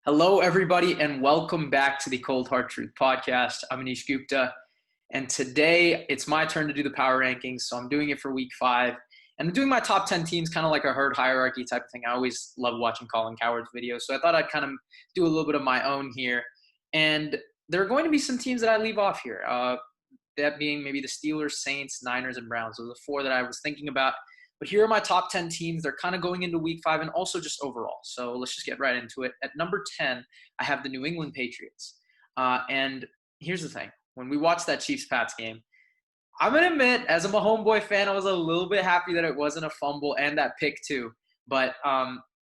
Hello, everybody, and welcome back to the Cold Hard Truth podcast. I'm Anish Gupta, and today it's my turn to do the power rankings. So I'm doing it for week 5, and I'm doing my top 10 teams, kind of like a herd hierarchy type of thing. I always love watching Colin Cowherd's videos, so I thought I'd kind of do a little bit of my own here. And there are going to be some teams that I leave off here. That being maybe the Steelers, Saints, Niners, and Browns. Those are the 4 that I was thinking about. But here are my top 10 teams. They're kind of going into week 5 and also just overall. So let's just get right into it. At number 10, I have the New England Patriots. And here's the thing. When we watched that Chiefs-Pats game, I'm going to admit, as a homeboy fan, I was a little bit happy that it wasn't a fumble and that pick too. But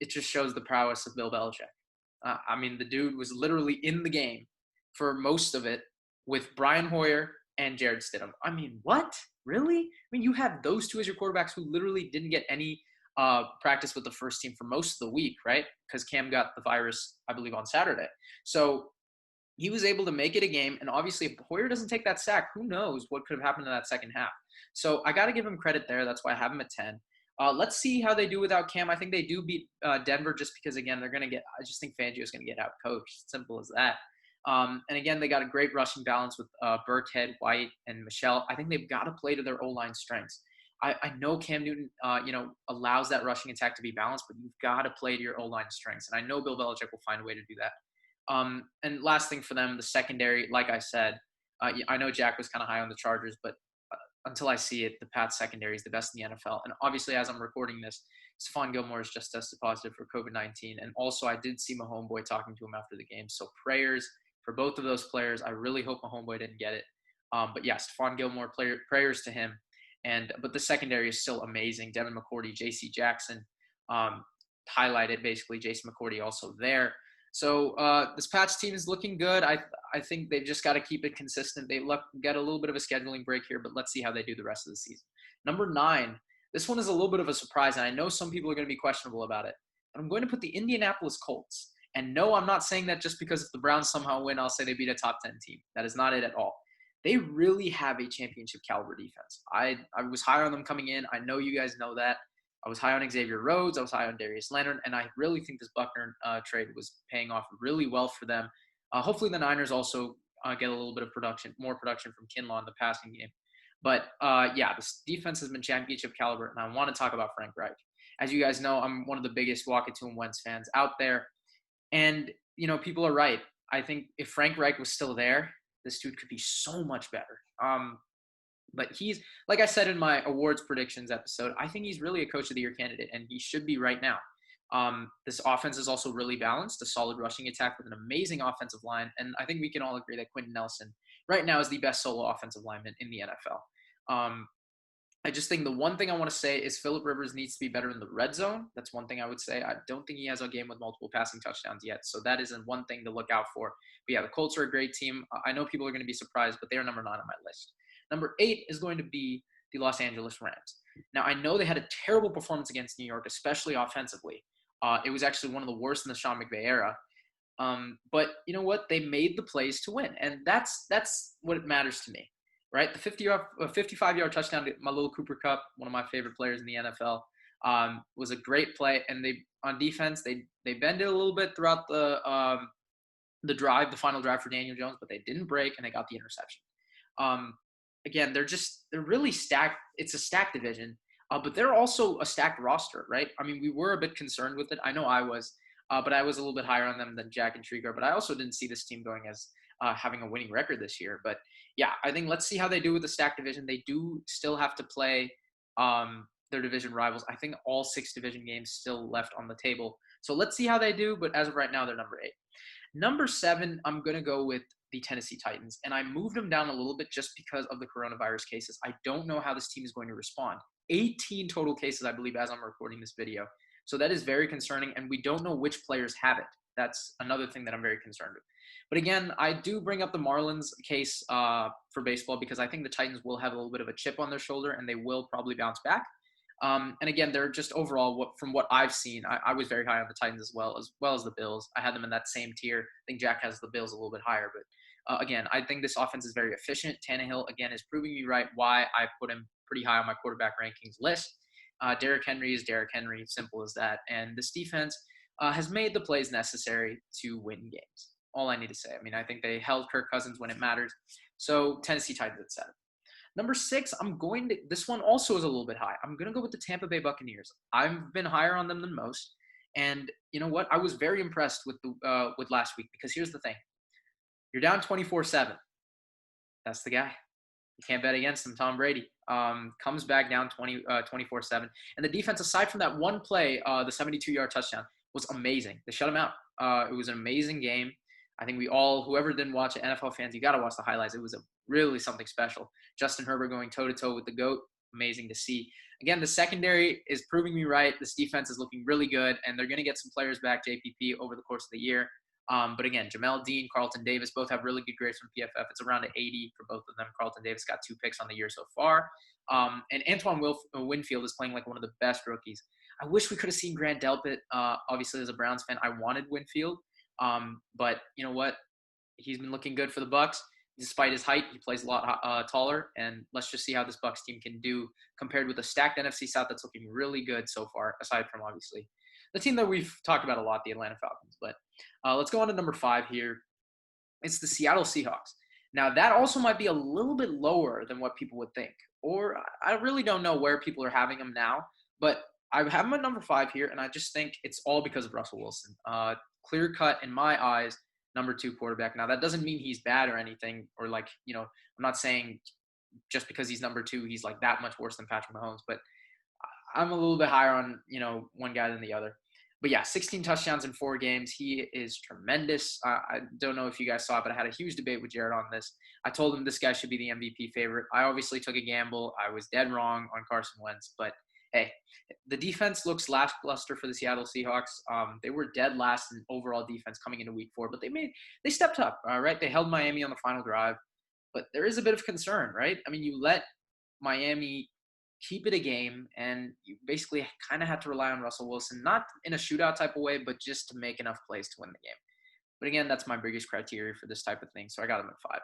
it just shows the prowess of Bill Belichick. The dude was literally in the game for most of it with Brian Hoyer and Jared Stidham. I mean, what? Really? I mean, you have those two as your quarterbacks who literally didn't get any practice with the first team for most of the week, right? Because Cam got the virus, I believe, on Saturday. So he was able to make it a game. And obviously, if Hoyer doesn't take that sack, who knows what could have happened in that second half. So I got to give him credit there. That's why I have him at 10. Let's see how they do without Cam. I think they do beat Denver just because, again, they're going to get – I just think Fangio is going to get out-coached. Simple as that. And again, they got a great rushing balance with Burkhead, White, and Michelle. I think they've got to play to their O-line strengths. I know Cam Newton, allows that rushing attack to be balanced, but you've got to play to your O-line strengths. And I know Bill Belichick will find a way to do that. And last thing for them, the secondary, like I said, I know Jack was kind of high on the Chargers, but until I see it, the Pats secondary is the best in the NFL. And obviously, as I'm recording this, Stephon Gilmore is just tested positive for COVID-19. And also, I did see my homeboy talking to him after the game. So prayers for both of those players. I really hope my homeboy didn't get it. But yeah, Stephon Gilmore, prayers to him. But the secondary is still amazing. Devin McCourty, J.C. Jackson highlighted, basically. Jason McCourty also there. So this Pats team is looking good. I think they've just got to keep it consistent. They get a little bit of a scheduling break here, but let's see how they do the rest of the season. Number 9, this one is a little bit of a surprise, and I know some people are going to be questionable about it. But I'm going to put the Indianapolis Colts. And no, I'm not saying that just because if the Browns somehow win, I'll say they beat a top 10 team. That is not it at all. They really have a championship caliber defense. I was high on them coming in. I know you guys know that. I was high on Xavier Rhodes. I was high on Darius Leonard. And I really think this Buckner trade was paying off really well for them. Hopefully the Niners also get a little bit of more production from Kinlaw in the passing game. But, this defense has been championship caliber, and I want to talk about Frank Reich. As you guys know, I'm one of the biggest Walk-It-To and Wentz fans out there. And, people are right. I think if Frank Reich was still there, this dude could be so much better. But he's, like I said in my awards predictions episode, I think he's really a Coach of the Year candidate, and he should be right now. This offense is also really balanced, a solid rushing attack with an amazing offensive line, and I think we can all agree that Quentin Nelson right now is the best solo offensive lineman in the NFL. I just think the one thing I want to say is Phillip Rivers needs to be better in the red zone. That's one thing I would say. I don't think he has a game with multiple passing touchdowns yet, so that isn't one thing to look out for. But yeah, the Colts are a great team. I know people are going to be surprised, but they are number 9 on my list. Number 8 is going to be the Los Angeles Rams. Now, I know they had a terrible performance against New York, especially offensively. It was actually one of the worst in the Sean McVay era. But you know what? They made the plays to win, and that's what matters to me. Right, the 55-yard touchdown to my little Cooper Kupp, one of my favorite players in the NFL, was a great play. And they on defense, they bended a little bit throughout the final drive for Daniel Jones, but they didn't break and they got the interception. Again, they're really stacked. It's a stacked division, but they're also a stacked roster, right? I mean, we were a bit concerned with it. I know I was, but I was a little bit higher on them than Jack and Trigger. But I also didn't see this team going as having a winning record this year. But yeah, I think let's see how they do with the stacked division. They do still have to play their division rivals. I think all 6 division games still left on the table. So let's see how they do. But as of right now, they're number 8. Number 7, I'm going to go with the Tennessee Titans. And I moved them down a little bit just because of the coronavirus cases. I don't know how this team is going to respond. 18 total cases, I believe, as I'm recording this video. So that is very concerning. And we don't know which players have it. That's another thing that I'm very concerned with. But again, I do bring up the Marlins case for baseball because I think the Titans will have a little bit of a chip on their shoulder and they will probably bounce back. And again, they're just overall, from what I've seen, I was very high on the Titans as well as the Bills. I had them in that same tier. I think Jack has the Bills a little bit higher. But again, I think this offense is very efficient. Tannehill, again, is proving me right why I put him pretty high on my quarterback rankings list. Derrick Henry is Derrick Henry, simple as that. And this defense, has made the plays necessary to win games. All I need to say. I mean, I think they held Kirk Cousins when it matters. So Tennessee Titans at 7. Number 6, this one also is a little bit high. I'm going to go with the Tampa Bay Buccaneers. I've been higher on them than most. And you know what? I was very impressed with last week, because here's the thing. You're down 24-7. That's the guy. You can't bet against him. Tom Brady comes back down 24-7. And the defense, aside from that one play, the 72-yard touchdown, was amazing. They shut him out. It was an amazing game. I think whoever didn't watch it, NFL fans, you got to watch the highlights. It was really something special. Justin Herbert going toe-to-toe with the GOAT. Amazing to see. Again, the secondary is proving me right. This defense is looking really good, and they're going to get some players back, JPP, over the course of the year. But again, Jamel Dean, Carlton Davis, both have really good grades from PFF. It's around an 80 for both of them. Carlton Davis got 2 picks on the year so far. And Antoine Winfield is playing like one of the best rookies. I wish we could have seen Grant Delpit. Obviously, as a Browns fan, I wanted Winfield. But you know what? He's been looking good for the Bucks. Despite his height, he plays a lot taller. And let's just see how this Bucks team can do compared with a stacked NFC South that's looking really good so far, aside from obviously the team that we've talked about a lot, the Atlanta Falcons. But let's go on to number 5 here. It's the Seattle Seahawks. Now, that also might be a little bit lower than what people would think. Or I really don't know where people are having them now. But I have them at number 5 here, and I just think it's all because of Russell Wilson. Clear cut, in my eyes, number 2 quarterback. Now, that doesn't mean he's bad or anything. Or like, I'm not saying just because he's number 2, he's like that much worse than Patrick Mahomes. But I'm a little bit higher on, one guy than the other. But yeah, 16 touchdowns in 4 games. He is tremendous. I don't know if you guys saw it, but I had a huge debate with Jared on this. I told him this guy should be the MVP favorite. I obviously took a gamble. I was dead wrong on Carson Wentz. But hey, the defense looks lackluster for the Seattle Seahawks. They were dead last in overall defense coming into week 4, but they stepped up, right? They held Miami on the final drive. But there is a bit of concern, right? I mean, you let Miami keep it a game, and you basically kind of have to rely on Russell Wilson, not in a shootout type of way, but just to make enough plays to win the game. But again, that's my biggest criteria for this type of thing, so I got him at 5.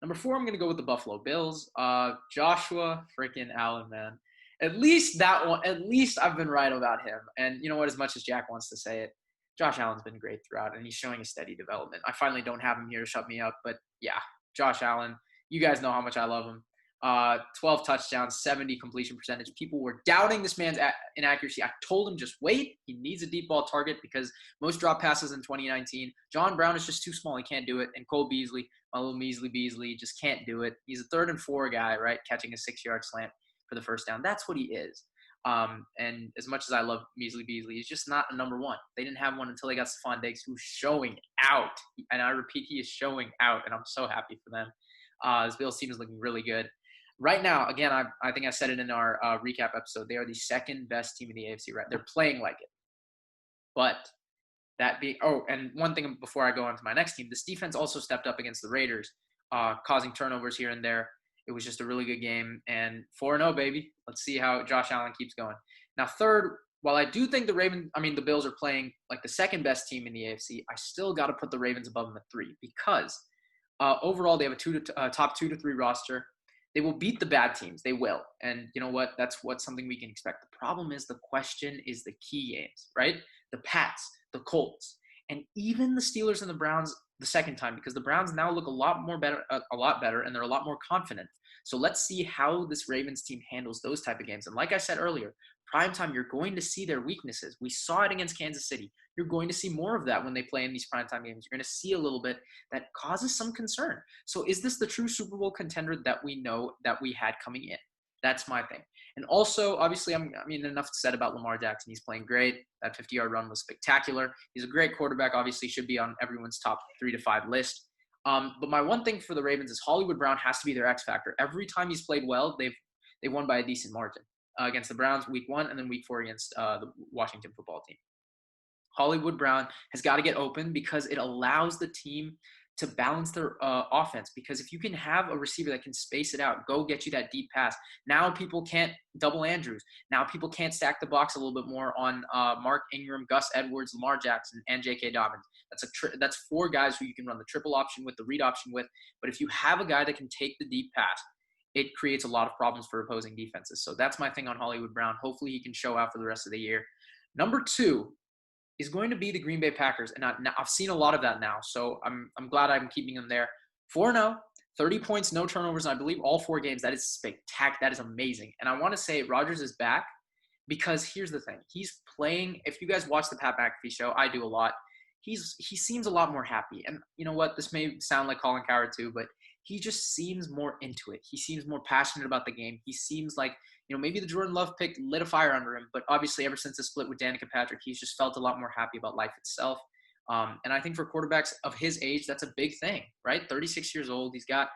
Number 4, I'm going to go with the Buffalo Bills. Joshua freaking Allen, man. At least I've been right about him. And you know what, as much as Jack wants to say it, Josh Allen's been great throughout, and he's showing a steady development. I finally don't have him here to shut me up, but yeah, Josh Allen, you guys know how much I love him. 12 touchdowns, 70 completion percentage. People were doubting this man's inaccuracy. I told him just wait. He needs a deep ball target because most drop passes in 2019. John Brown is just too small. He can't do it. And Cole Beasley, my little measly Beasley, just can't do it. He's a 3rd and 4 guy, right? Catching a 6-yard slant for the first down. That's what he is. And as much as I love measly Beasley, he's just not a number 1. They didn't have one until they got Stephon Diggs, who's showing out. And I repeat, he is showing out, and I'm so happy for them. This Bills team is looking really good. Right now, again, I think I said it in our recap episode, they are the 2nd best team in the AFC, right? They're playing like it. But and one thing before I go on to my next team, this defense also stepped up against the Raiders, causing turnovers here and there. It was just a really good game. And 4-0, baby. Let's see how Josh Allen keeps going. Now, 3rd, while I do think the Bills are playing like the 2nd best team in the AFC, I still got to put the Ravens above them at 3 because overall they have a top 2 to 3 roster. They will beat the bad teams. They will. And you know what? That's something we can expect. The problem is the question is the key games, right? The Pats, the Colts, and even the Steelers and the Browns the second time, because the Browns now look a lot better, and they're a lot more confident. So let's see how this Ravens team handles those type of games. And like I said earlier, primetime, you're going to see their weaknesses. We saw it against Kansas City. You're going to see more of that when they play in these primetime games. You're going to see a little bit that causes some concern. So is this the true Super Bowl contender that we know that we had coming in? That's my thing. And also, obviously, enough said about Lamar Jackson. He's playing great. That 50-yard run was spectacular. He's a great quarterback. Obviously, should be on everyone's top 3 to 5 list. But my one thing for the Ravens is Hollywood Brown has to be their X factor. Every time he's played well, they won by a decent margin. Against the Browns week 1 and then week 4 against the Washington football team. Hollywood Brown has got to get open because it allows the team to balance their offense. Because if you can have a receiver that can space it out, go get you that deep pass. Now people can't double Andrews. Now people can't stack the box a little bit more on Mark Ingram, Gus Edwards, Lamar Jackson, and J.K. Dobbins. That's 4 guys who you can run the triple option with, the read option with. But if you have a guy that can take the deep pass, it creates a lot of problems for opposing defenses. So that's my thing on Hollywood Brown. Hopefully he can show out for the rest of the year. Number 2 is going to be the Green Bay Packers. And I've seen a lot of that now. So I'm glad I'm keeping them there. 4-0, 30 points, no turnovers, and I believe all 4 games. That is spectacular. That is amazing. And I want to say Rodgers is back because here's the thing. He's playing. If you guys watch the Pat McAfee show, I do a lot. He seems a lot more happy. And you know what? This may sound like Colin Cowherd too, but he just seems more into it. He seems more passionate about the game. He seems like, maybe the Jordan Love pick lit a fire under him, but obviously ever since the split with Danica Patrick, he's just felt a lot more happy about life itself. And I think for quarterbacks of his age, that's a big thing, right? 36 years old. He's got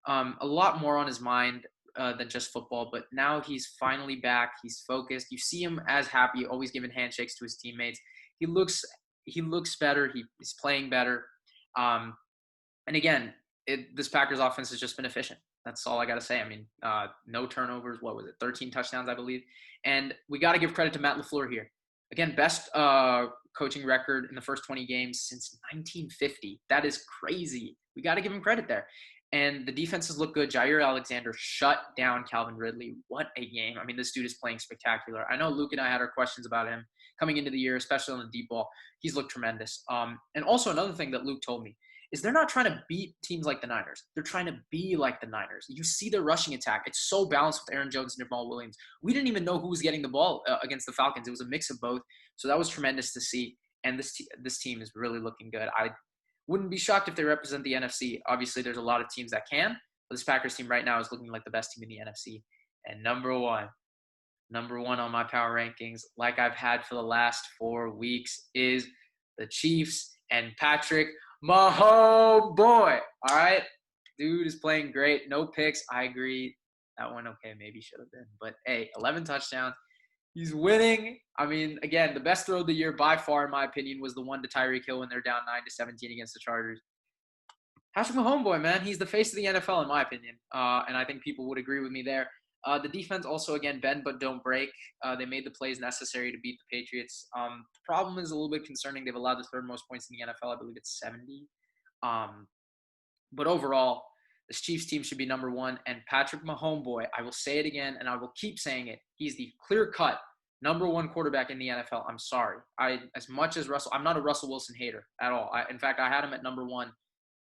a lot more on his mind than just football, but now he's finally back. He's focused. You see him as happy, always giving handshakes to his teammates. He looks better. He's playing better. And again, this Packers offense has just been efficient. That's all I got to say. I mean, no turnovers. What was it? 13 touchdowns, I believe. And we got to give credit to Matt LaFleur here. Again, best coaching record in the first 20 games since 1950. That is crazy. We got to give him credit there. And the defenses look good. Jair Alexander shut down Calvin Ridley. What a game. I mean, this dude is playing spectacular. I know Luke and I had our questions about him coming into the year, especially on the deep ball. He's looked tremendous. And also another thing that Luke told me is they're not trying to beat teams like the Niners. They're trying to be like the Niners. You see their rushing attack. It's so balanced with Aaron Jones and Jamal Williams. We didn't even know who was getting the ball against the Falcons. It was a mix of both. So that was tremendous to see. And this team is really looking good. I wouldn't be shocked if they represent the NFC. Obviously, there's a lot of teams that can. But this Packers team right now is looking like the best team in the NFC. And number one on my power rankings, like I've had for the last 4 weeks, is the Chiefs and Patrick Mahomes, boy. All right. Dude is playing great. No picks. I agree. That one, okay, maybe should have been. But, hey, 11 touchdowns. He's winning. I mean, again, the best throw of the year by far, in my opinion, was the one to Tyreek Hill when they're down 9-17 against the Chargers. Patrick Mahomes, boy, man. He's the face of the NFL, in my opinion. And I think people would agree with me there. The defense also, again, bend but don't break. They made the plays necessary to beat the Patriots. The problem is a little bit concerning. They've allowed the third most points in the NFL. I believe it's 70. But overall, this Chiefs team should be number one. And Patrick Mahomes, boy, I will say it again, and I will keep saying it. He's the clear-cut number one quarterback in the NFL. I'm sorry. As much as Russell, I'm not a Russell Wilson hater at all. In fact, I had him at number one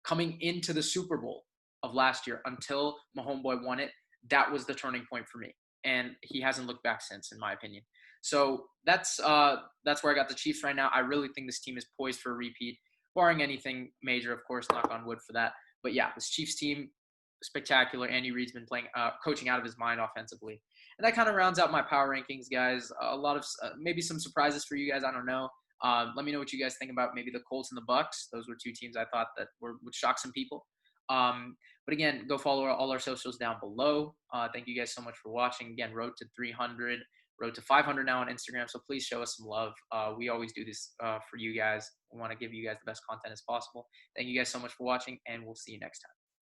coming into the Super Bowl of last year until Mahomes boy won it. That was the turning point for me. And he hasn't looked back since, in my opinion. So that's where I got the Chiefs right now. I really think this team is poised for a repeat, barring anything major, of course, knock on wood for that. But yeah, this Chiefs team, spectacular. Andy Reid's been coaching out of his mind offensively. And that kind of rounds out my power rankings, guys. A lot of maybe some surprises for you guys. I don't know. Let me know what you guys think about maybe the Colts and the Bucks. Those were 2 teams I thought that would shock some people. But again, go follow all our socials down below. Thank you guys so much for watching. Again, road to 300, road to 500 now on Instagram. So please show us some love. We always do this for you guys. We want to give you guys the best content as possible. Thank you guys so much for watching, and we'll see you next time.